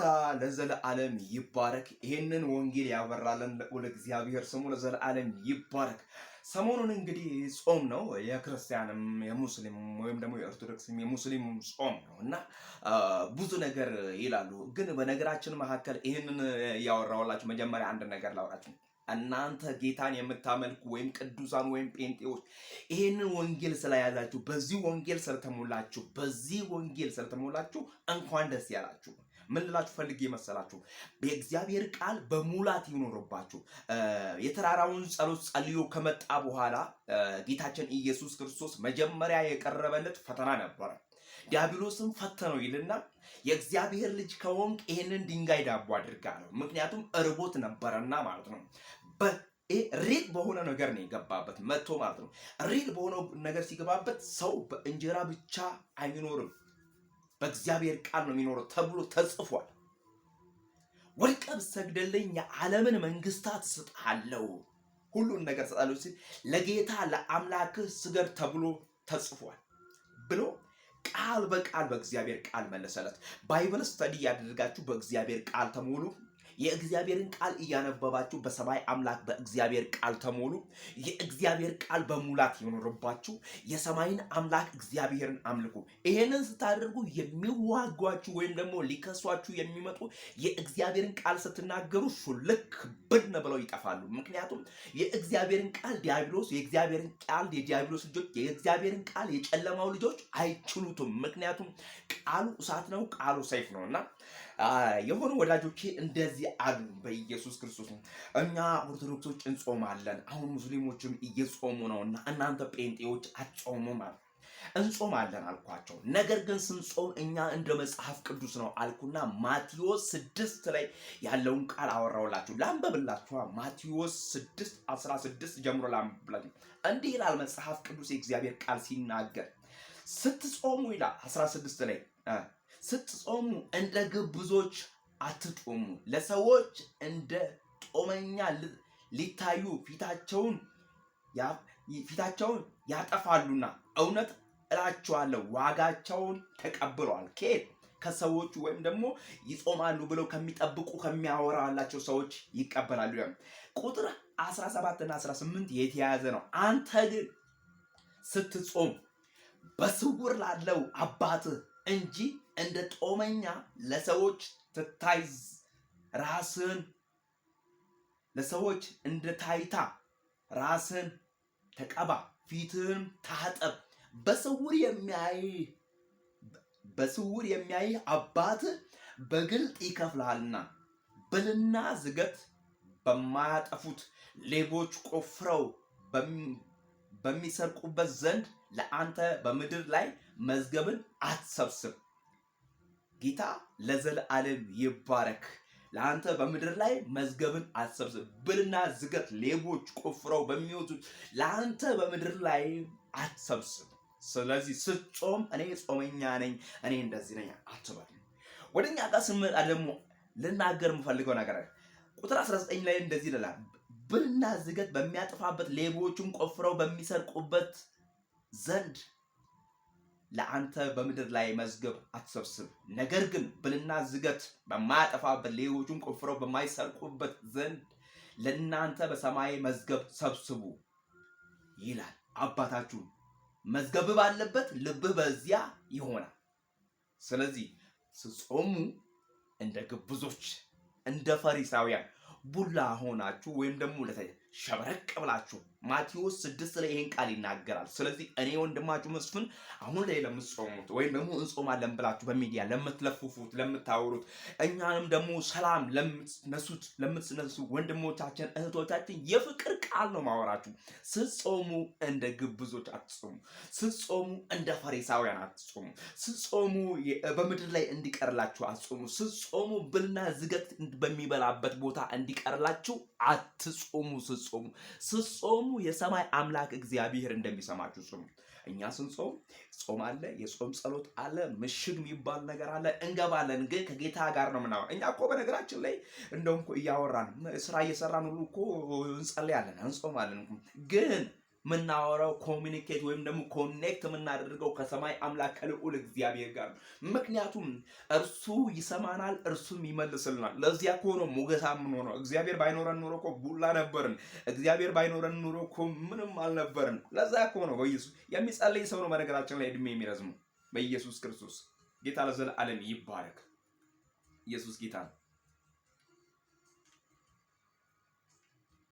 ጌታ ለዘለዓለም ይባረክ። ይሄንን ወንጌል ያበራልን ልዑል እግዚአብሔር ስሙ ለዘለዓለም ይባረክ። ሰሞኑን እንግዲህ ጾም ነው፣ የክርስቲያንም የሙስሊም ወይም ደግሞ የኦርቶዶክስም የሙስሊም ጾም ነው እና ብዙ ነገር ይላሉ። ግን በነገራችን መካከል ይህንን ያወራውላችሁ መጀመሪያ አንድ ነገር ላውራችሁ። እናንተ ጌታን የምታመልኩ ወይም ቅዱሳን ወይም ጴንጤዎች ይሄንን ወንጌል ስለያዛችሁ በዚህ ወንጌል ስለተሞላችሁ እንኳን ደስ ያላችሁ። ምን ልላችሁ ፈልጌ መሰላችሁ? የእግዚአብሔር ቃል በሙላት ይኖርባችሁ። የተራራውን ጸሎት ጸልዮ ከመጣ በኋላ ጌታችን ኢየሱስ ክርስቶስ መጀመሪያ የቀረበለት ፈተና ነበረ። ዲያብሎስም ፈተነው ይልና የእግዚአብሔር ልጅ ከሆንክ ይሄንን ድንጋይ ዳቦ አድርጋ ነው። ምክንያቱም እርቦት ነበረና ማለት ነው። ሪል በሆነ ነገር ነው የገባበት መጥቶ ማለት ነው። ሪል በሆነው ነገር ሲገባበት ሰው በእንጀራ ብቻ አይኖርም በእግዚአብሔር ቃል ነው የሚኖረው ተብሎ ተጽፏል። ወድቀህ ብትሰግድልኝ የዓለምን መንግስታት እሰጥሃለሁ፣ ሁሉን ነገር እሰጥሃለሁ ሲል ለጌታ ለአምላክህ ስገድ ተብሎ ተጽፏል ብሎ ቃል በቃል በእግዚአብሔር ቃል መለሰለት። ባይብል ስተዲ ያደርጋችሁ በእግዚአብሔር ቃል ተሞሉ። የእግዚአብሔርን ቃል እያነበባችሁ በሰማይ አምላክ በእግዚአብሔር ቃል ተሞሉ። የእግዚአብሔር ቃል በሙላት ይኖርባችሁ። የሰማይን አምላክ እግዚአብሔርን አምልኩ። ይሄንን ስታደርጉ የሚዋጓችሁ ወይም ደግሞ ሊከሷችሁ የሚመጡ የእግዚአብሔርን ቃል ስትናገሩ ሹልክ ብን ብለው ይጠፋሉ። ምክንያቱም የእግዚአብሔርን ቃል ዲያብሎስ የእግዚአብሔርን ቃል የዲያብሎስ ልጆች የእግዚአብሔርን ቃል የጨለማው ልጆች አይችሉትም። ምክንያቱም ቃሉ እሳት ነው፣ ቃሉ ሰይፍ ነውና የሆኑ ወዳጆቼ እንደዚህ አሉ። በኢየሱስ ክርስቶስ እኛ ኦርቶዶክሶች እንጾማለን፣ አሁን ሙስሊሞችም እየጾሙ ነውና እናንተ ጴንጤዎች አትጾሙም ማለት እንጾማለን አልኳቸው። ነገር ግን ስንጾም እኛ እንደ መጽሐፍ ቅዱስ ነው አልኩና ማቴዎስ 6 ላይ ያለውን ቃል አወራውላችሁ። ላንበብላችሁ። ማቴዎስ 6:16 ጀምሮ ላንበብላችሁ። እንዲህ ይላል መጽሐፍ ቅዱስ የእግዚአብሔር ቃል ሲናገር ስትጾሙ ይላል 16 ላይ ስትጾሙ እንደ ግብዞች አትጾሙ፣ ለሰዎች እንደ ጦመኛ ሊታዩ ፊታቸውን ያጠፋሉና እውነት እላችኋለሁ ዋጋቸውን ተቀብለዋል። ከየት? ከሰዎቹ ወይም ደግሞ ይጾማሉ ብለው ከሚጠብቁ ከሚያወራላቸው ሰዎች ይቀበላሉ። ቁጥር 17 እና 18 የተያያዘ ነው። አንተ ግን ስትጾም በስውር ላለው አባትህ እንጂ እንደ ጦመኛ ለሰዎች ትታይ ራስን ለሰዎች እንደ ታይታ ራስን ተቀባ፣ ፊትህን ታጠብ፣ በስውር የሚያይ አባትህ በግልጥ ይከፍልሃልና። ብልና ዝገት በማያጠፉት ሌቦች ቆፍረው በሚሰርቁበት ዘንድ ለአንተ በምድር ላይ መዝገብን አትሰብስብ። ጌታ ለዘለዓለም ይባረክ። ለአንተ በምድር ላይ መዝገብን አትሰብስብ። ብልና ዝገት ሌቦች ቆፍረው በሚወጡት ለአንተ በምድር ላይ አትሰብስብ። ስለዚህ ስትጾም እኔ ጾመኛ ነኝ፣ እኔ እንደዚህ ነኝ አትበል። ወደኛ ጋር ስንመጣ ደግሞ ልናገር የምፈልገው ነገር ቁጥር 19 ላይ እንደዚህ ይላል፣ ብልና ዝገት በሚያጠፋበት ሌቦቹም ቆፍረው በሚሰርቁበት ዘንድ ለአንተ በምድር ላይ መዝገብ አትሰብስብ። ነገር ግን ብልና ዝገት በማያጠፋበት ሌቦቹም ቆፍረው በማይሰርቁበት ዘንድ ለእናንተ በሰማይ መዝገብ ሰብስቡ ይላል አባታችሁ። መዝገብ ባለበት ልብህ በዚያ ይሆናል። ስለዚህ ስትጾሙ እንደ ግብዞች እንደ ፈሪሳውያን ቡላ ሆናችሁ ወይም ደግሞ ሸብረቅ ብላችሁ ማቴዎስ 6 ላይ ይሄን ቃል ይናገራል። ስለዚህ እኔ ወንድማችሁ መስፍን አሁን ላይ ለምትጾሙት ወይም ደግሞ እንጾማለን ብላችሁ በሚዲያ ለምትለፍፉት ለምታወሩት፣ እኛንም ደግሞ ሰላም ለምትነሱ ወንድሞቻችን እህቶቻችን የፍቅር ቃል ነው ማወራችሁ። ስትጾሙ እንደ ግብዞች አትጾሙ። ስትጾሙ እንደ ፈሪሳውያን አትጾሙ። ስትጾሙ በምድር ላይ እንዲቀርላችሁ አትጾሙ። ስትጾሙ ብልና ዝገት በሚበላበት ቦታ እንዲቀርላችሁ አትጾሙ። ስትጾሙ የሰማይ አምላክ እግዚአብሔር እንደሚሰማችሁ ጾሙ። እኛ ስንጾም ጾም አለ፣ የጾም ጸሎት አለ፣ ምሽግ የሚባል ነገር አለ። እንገባለን፣ ግን ከጌታ ጋር ነው ምናምን። እኛ እኮ በነገራችን ላይ እንደውም እኮ እያወራን ስራ እየሰራን ሁሉ እኮ እንጸልያለን፣ እንጾማለን። ግን ምናወራው ኮሚኒኬት ወይም ደግሞ ኮኔክት የምናደርገው ከሰማይ አምላክ ከልዑል እግዚአብሔር ጋር ነው። ምክንያቱም እርሱ ይሰማናል፣ እርሱም ይመልስልናል። ለዚያ እኮ ነው ሞገሳም የምንሆነው። እግዚአብሔር ባይኖረን ኖሮ እኮ ቡላ ነበርን። እግዚአብሔር ባይኖረን ኖሮ እኮ ምንም አልነበርን። ለዛ እኮ ነው በኢየሱስ የሚጸልይ ሰው ነው በነገራችን ላይ እድሜ የሚረዝመው በኢየሱስ ክርስቶስ። ጌታ ለዘላለም ይባረክ። ኢየሱስ ጌታ ነው።